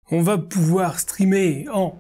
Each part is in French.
On va pouvoir streamer en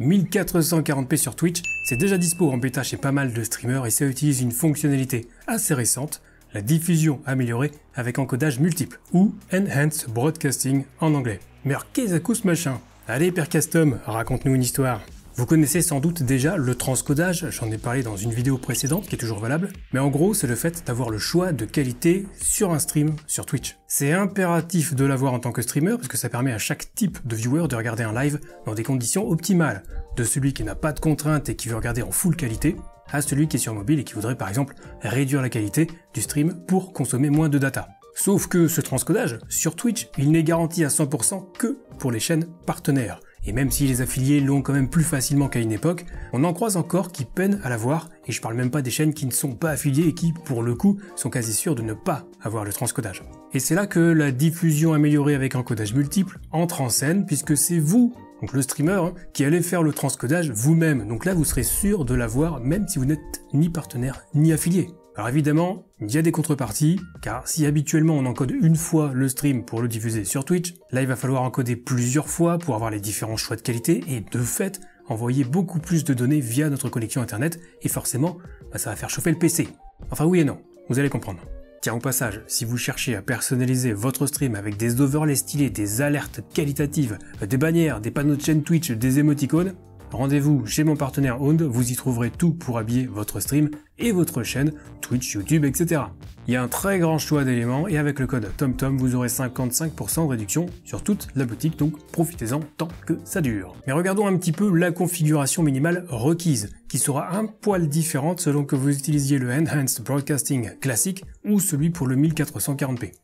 1440p sur Twitch, c'est déjà dispo en bêta chez pas mal de streamers et ça utilise une fonctionnalité assez récente, la diffusion améliorée avec encodage multiple, ou Enhanced Broadcasting en anglais. Mais alors qu'est-ce que ce machin? Allez Père Custom, raconte-nous une histoire. Vous connaissez sans doute déjà le transcodage, j'en ai parlé dans une vidéo précédente qui est toujours valable, mais en gros c'est le fait d'avoir le choix de qualité sur un stream sur Twitch. C'est impératif de l'avoir en tant que streamer parce que ça permet à chaque type de viewer de regarder un live dans des conditions optimales, de celui qui n'a pas de contraintes et qui veut regarder en full qualité, à celui qui est sur mobile et qui voudrait par exemple réduire la qualité du stream pour consommer moins de data. Sauf que ce transcodage, sur Twitch, il n'est garanti à 100% que pour les chaînes partenaires. Et même si les affiliés l'ont quand même plus facilement qu'à une époque, on en croise encore qui peinent à l'avoir, et je parle même pas des chaînes qui ne sont pas affiliées et qui, pour le coup, sont quasi sûres de ne pas avoir le transcodage. Et c'est là que la diffusion améliorée avec encodage multiple entre en scène, puisque c'est vous, donc le streamer, qui allez faire le transcodage vous-même. Donc là, vous serez sûr de l'avoir, même si vous n'êtes ni partenaire ni affilié. Alors évidemment, il y a des contreparties, car si habituellement on encode une fois le stream pour le diffuser sur Twitch, là il va falloir encoder plusieurs fois pour avoir les différents choix de qualité et de fait, envoyer beaucoup plus de données via notre connexion internet et forcément, ça va faire chauffer le PC. Enfin oui et non, vous allez comprendre. Tiens, au passage, si vous cherchez à personnaliser votre stream avec des overlays stylés, des alertes qualitatives, des bannières, des panneaux de chaîne Twitch, des émoticônes, rendez-vous chez mon partenaire Owned, vous y trouverez tout pour habiller votre stream et votre chaîne, Twitch, YouTube, etc. Il y a un très grand choix d'éléments et avec le code TOMTOM, vous aurez 55% de réduction sur toute la boutique, donc profitez-en tant que ça dure. Mais regardons un petit peu la configuration minimale requise, qui sera un poil différente selon que vous utilisiez le Enhanced Broadcasting classique ou celui pour le 1440p.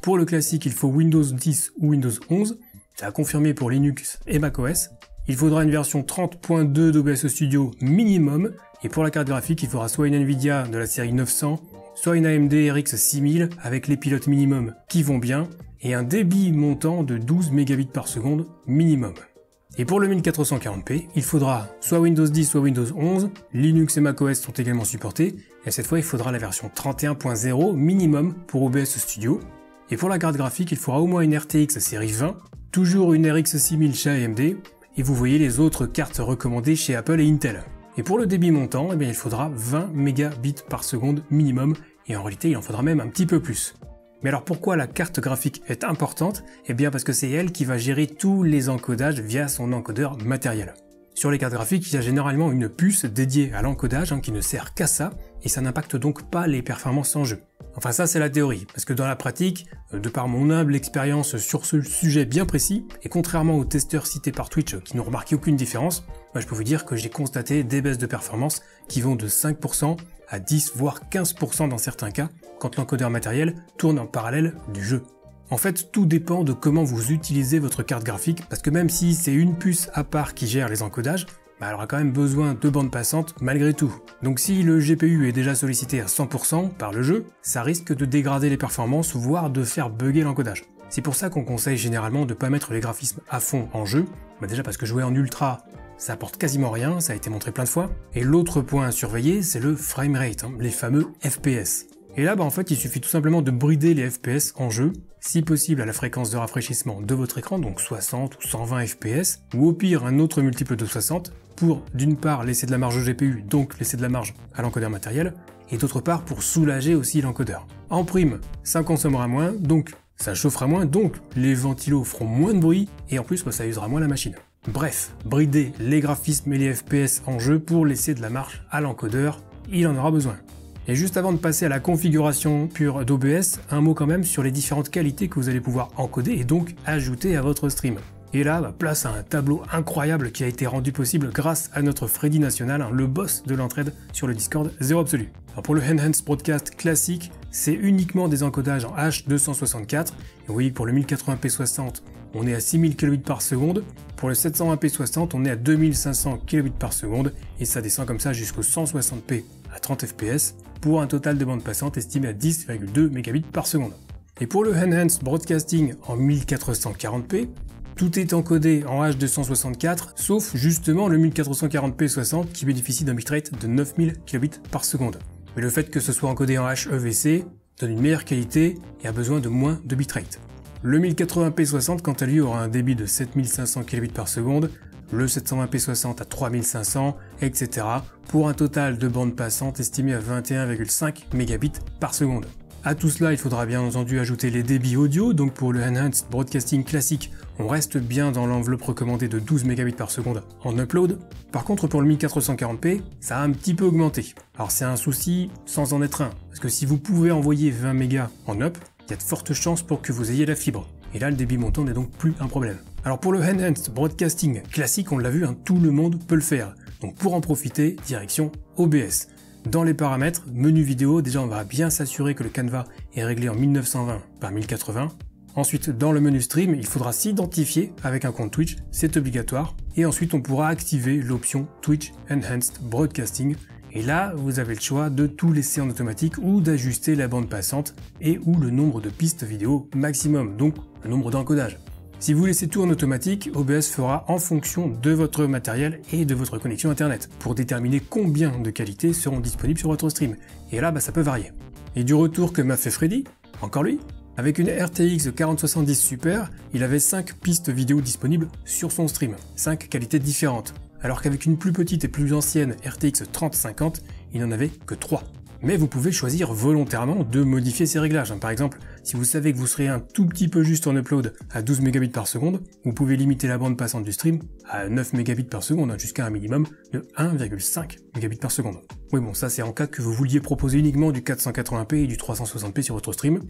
Pour le classique, il faut Windows 10 ou Windows 11, c'est à confirmer pour Linux et macOS. Il faudra une version 30.2 d'OBS Studio minimum, et pour la carte graphique, il faudra soit une Nvidia de la série 900, soit une AMD RX 6000 avec les pilotes minimum qui vont bien, et un débit montant de 12 Mbps par seconde minimum. Et pour le 1440p, il faudra soit Windows 10 soit Windows 11, Linux et macOS sont également supportés, et cette fois il faudra la version 31.0 minimum pour OBS Studio. Et pour la carte graphique, il faudra au moins une RTX série 20, toujours une RX 6000 chez AMD, et vous voyez les autres cartes recommandées chez Apple et Intel. Et pour le débit montant, eh bien, il faudra 20 Mbps par seconde minimum, et en réalité il en faudra même un petit peu plus. Mais alors pourquoi la carte graphique est importante? Eh bien parce que c'est elle qui va gérer tous les encodages via son encodeur matériel. Sur les cartes graphiques, il y a généralement une puce dédiée à l'encodage qui ne sert qu'à ça, et ça n'impacte donc pas les performances en jeu. Enfin ça c'est la théorie, parce que dans la pratique, de par mon humble expérience sur ce sujet bien précis, et contrairement aux testeurs cités par Twitch qui n'ont remarqué aucune différence, je peux vous dire que j'ai constaté des baisses de performance qui vont de 5% à 10 voire 15% dans certains cas, quand l'encodeur matériel tourne en parallèle du jeu. En fait, tout dépend de comment vous utilisez votre carte graphique, parce que même si c'est une puce à part qui gère les encodages, elle aura quand même besoin de bandes passantes malgré tout. Donc si le GPU est déjà sollicité à 100% par le jeu, ça risque de dégrader les performances, voire de faire bugger l'encodage. C'est pour ça qu'on conseille généralement de ne pas mettre les graphismes à fond en jeu, déjà parce que jouer en ultra, ça apporte quasiment rien, ça a été montré plein de fois. Et l'autre point à surveiller, c'est le framerate, les fameux FPS. Et là, en fait, il suffit tout simplement de brider les FPS en jeu, si possible à la fréquence de rafraîchissement de votre écran, donc 60 ou 120 FPS, ou au pire un autre multiple de 60, pour d'une part laisser de la marge au GPU, donc laisser de la marge à l'encodeur matériel, et d'autre part pour soulager aussi l'encodeur. En prime, ça consommera moins, donc ça chauffera moins, donc les ventilos feront moins de bruit, et en plus ça usera moins la machine. Bref, brider les graphismes et les FPS en jeu pour laisser de la marge à l'encodeur, il en aura besoin. Et juste avant de passer à la configuration pure d'OBS, un mot quand même sur les différentes qualités que vous allez pouvoir encoder et donc ajouter à votre stream. Et là, place à un tableau incroyable qui a été rendu possible grâce à notre Freddy National, le boss de l'entraide sur le Discord Zéro Absolu. Alors pour le Enhanced Broadcast classique, c'est uniquement des encodages en H264. Et vous voyez que pour le 1080p 60, on est à 6000 kbps par seconde. Pour le 720p 60, on est à 2500 kbps par seconde. Et ça descend comme ça jusqu'au 160p à 30 fps pour un total de bande passante estimé à 10,2 Mbps par seconde. Et pour le Enhanced Broadcasting en 1440p, tout est encodé en H264, sauf justement le 1440p 60 qui bénéficie d'un bitrate de 9000 kbps par seconde. Mais le fait que ce soit encodé en HEVC donne une meilleure qualité et a besoin de moins de bitrate. Le 1080p 60 quant à lui aura un débit de 7500 kbps par seconde, le 720p 60 à 3500, etc. pour un total de bande passante estimé à 21,5 mégabits par seconde. À tout cela, il faudra bien entendu ajouter les débits audio, donc pour le Enhanced Broadcasting classique, on reste bien dans l'enveloppe recommandée de 12 mégabits par seconde en upload. Par contre, pour le 1440p, ça a un petit peu augmenté. Alors c'est un souci sans en être un, parce que si vous pouvez envoyer 20 mégas en up, il y a de fortes chances pour que vous ayez la fibre. Et là, le débit montant n'est donc plus un problème. Alors pour le Enhanced Broadcasting classique, on l'a vu, tout le monde peut le faire. Donc pour en profiter, direction OBS. Dans les paramètres, menu vidéo, déjà on va bien s'assurer que le canevas est réglé en 1920 par 1080. Ensuite, dans le menu stream, il faudra s'identifier avec un compte Twitch, c'est obligatoire. Et ensuite, on pourra activer l'option Twitch Enhanced Broadcasting. Et là, vous avez le choix de tout laisser en automatique ou d'ajuster la bande passante et ou le nombre de pistes vidéo maximum, donc le nombre d'encodages. Si vous laissez tout en automatique, OBS fera en fonction de votre matériel et de votre connexion internet pour déterminer combien de qualités seront disponibles sur votre stream. Et là, ça peut varier. Et du retour que m'a fait Freddy, encore lui, avec une RTX 4070 Super, il avait 5 pistes vidéo disponibles sur son stream, 5 qualités différentes, alors qu'avec une plus petite et plus ancienne RTX 3050, il n'en avait que 3. Mais vous pouvez choisir volontairement de modifier ces réglages. Par exemple, si vous savez que vous serez un tout petit peu juste en upload à 12 mégabits par seconde, vous pouvez limiter la bande passante du stream à 9 mégabits par seconde, jusqu'à un minimum de 1,5 mégabits par seconde. Oui bon, ça c'est en cas que vous vouliez proposer uniquement du 480p et du 360p sur votre stream,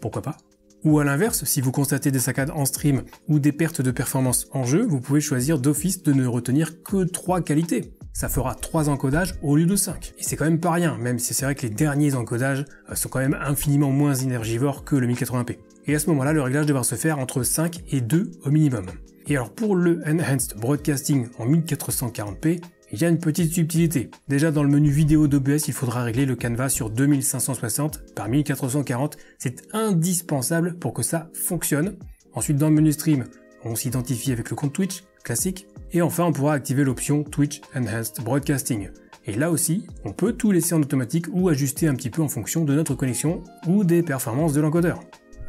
pourquoi pas. Ou à l'inverse, si vous constatez des saccades en stream ou des pertes de performance en jeu, vous pouvez choisir d'office de ne retenir que 3 qualités. Ça fera 3 encodages au lieu de 5. Et c'est quand même pas rien, même si c'est vrai que les derniers encodages sont quand même infiniment moins énergivores que le 1080p. Et à ce moment-là, le réglage devra se faire entre 5 et 2 au minimum. Et alors pour le Enhanced Broadcasting en 1440p, il y a une petite subtilité. Déjà dans le menu vidéo d'OBS, il faudra régler le canevas sur 2560 par 1440. C'est indispensable pour que ça fonctionne. Ensuite dans le menu stream, on s'identifie avec le compte Twitch, classique. Et enfin on pourra activer l'option Twitch Enhanced Broadcasting. Et là aussi, on peut tout laisser en automatique ou ajuster un petit peu en fonction de notre connexion ou des performances de l'encodeur.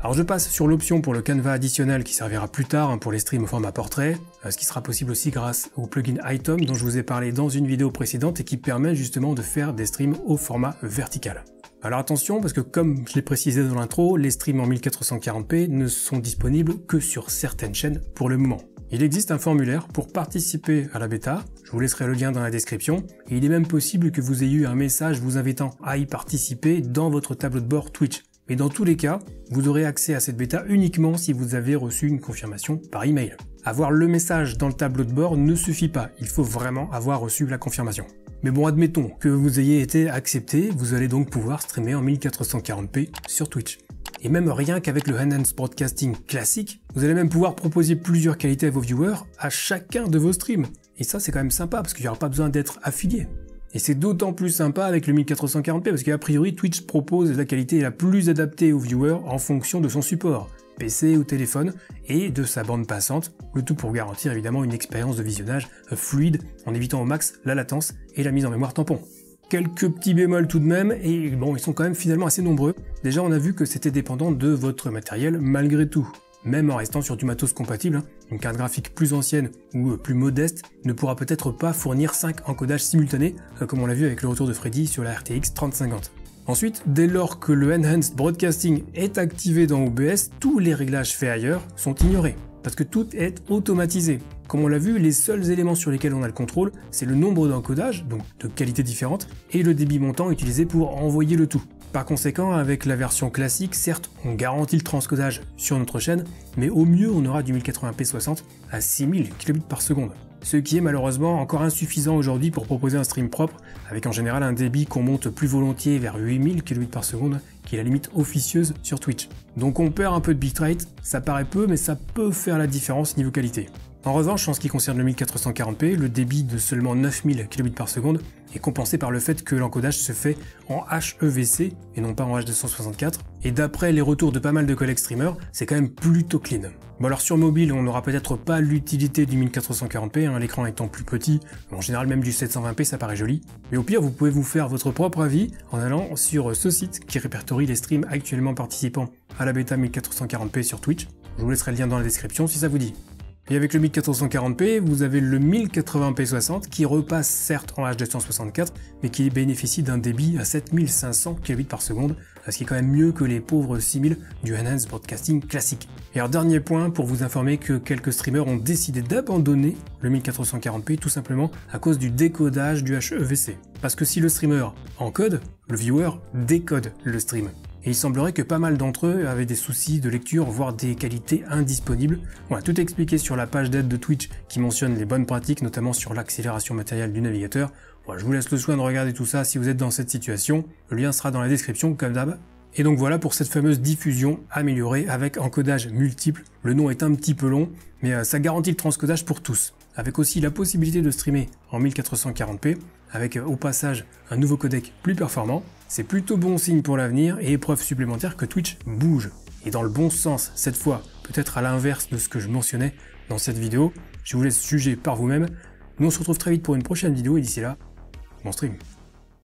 Alors je passe sur l'option pour le canevas additionnel qui servira plus tard pour les streams au format portrait, ce qui sera possible aussi grâce au plugin iTom dont je vous ai parlé dans une vidéo précédente et qui permet justement de faire des streams au format vertical. Alors attention parce que comme je l'ai précisé dans l'intro, les streams en 1440p ne sont disponibles que sur certaines chaînes pour le moment. Il existe un formulaire pour participer à la bêta, je vous laisserai le lien dans la description, et il est même possible que vous ayez eu un message vous invitant à y participer dans votre tableau de bord Twitch. Mais dans tous les cas, vous aurez accès à cette bêta uniquement si vous avez reçu une confirmation par email. Avoir le message dans le tableau de bord ne suffit pas, il faut vraiment avoir reçu la confirmation. Mais bon, admettons que vous ayez été accepté, vous allez donc pouvoir streamer en 1440p sur Twitch. Et même rien qu'avec le Enhanced Broadcasting classique, vous allez même pouvoir proposer plusieurs qualités à vos viewers à chacun de vos streams. Et ça c'est quand même sympa parce qu'il n'y aura pas besoin d'être affilié. Et c'est d'autant plus sympa avec le 1440p parce qu'a priori Twitch propose la qualité la plus adaptée aux viewers en fonction de son support, PC ou téléphone, et de sa bande passante, le tout pour garantir évidemment une expérience de visionnage fluide en évitant au max la latence et la mise en mémoire tampon. Quelques petits bémols tout de même, et bon, ils sont quand même finalement assez nombreux. Déjà, on a vu que c'était dépendant de votre matériel malgré tout. Même en restant sur du matos compatible, une carte graphique plus ancienne ou plus modeste ne pourra peut-être pas fournir 5 encodages simultanés, comme on l'a vu avec le retour de Freddy sur la RTX 3050. Ensuite, dès lors que le Enhanced Broadcasting est activé dans OBS, tous les réglages faits ailleurs sont ignorés, parce que tout est automatisé. Comme on l'a vu, les seuls éléments sur lesquels on a le contrôle, c'est le nombre d'encodages, donc de qualités différentes, et le débit montant utilisé pour envoyer le tout. Par conséquent, avec la version classique, certes, on garantit le transcodage sur notre chaîne, mais au mieux, on aura du 1080p 60 à 6000 kbps par seconde. Ce qui est malheureusement encore insuffisant aujourd'hui pour proposer un stream propre, avec en général un débit qu'on monte plus volontiers vers 8000 kbps par seconde, qui est la limite officieuse sur Twitch. Donc on perd un peu de bitrate, ça paraît peu, mais ça peut faire la différence niveau qualité. En revanche, en ce qui concerne le 1440p, le débit de seulement 9000 kbps par seconde est compensé par le fait que l'encodage se fait en HEVC et non pas en H264, et d'après les retours de pas mal de collègues streamers, c'est quand même plutôt clean. Bon alors sur mobile, on n'aura peut-être pas l'utilité du 1440p, l'écran étant plus petit, en général même du 720p ça paraît joli, mais au pire vous pouvez vous faire votre propre avis en allant sur ce site qui répertorie les streams actuellement participant à la bêta 1440p sur Twitch, Je vous laisserai le lien dans la description si ça vous dit. Et avec le 1440p, vous avez le 1080p 60 qui repasse certes en H264, mais qui bénéficie d'un débit à 7500 kbps, ce qui est quand même mieux que les pauvres 6000 du Enhanced Broadcasting classique. Et alors dernier point pour vous informer que quelques streamers ont décidé d'abandonner le 1440p tout simplement à cause du décodage du HEVC. Parce que si le streamer encode, le viewer décode le stream. Et il semblerait que pas mal d'entre eux avaient des soucis de lecture, voire des qualités indisponibles. Voilà, tout est expliqué sur la page d'aide de Twitch qui mentionne les bonnes pratiques, notamment sur l'accélération matérielle du navigateur. Voilà, je vous laisse le soin de regarder tout ça si vous êtes dans cette situation. Le lien sera dans la description comme d'hab. Et donc voilà pour cette fameuse diffusion améliorée avec encodage multiple. Le nom est un petit peu long, mais ça garantit le transcodage pour tous. Avec aussi la possibilité de streamer en 1440p, avec au passage un nouveau codec plus performant. C'est plutôt bon signe pour l'avenir et preuve supplémentaire que Twitch bouge. Et dans le bon sens, cette fois, peut-être à l'inverse de ce que je mentionnais dans cette vidéo. Je vous laisse juger par vous-même. Nous on se retrouve très vite pour une prochaine vidéo et d'ici là, bon stream.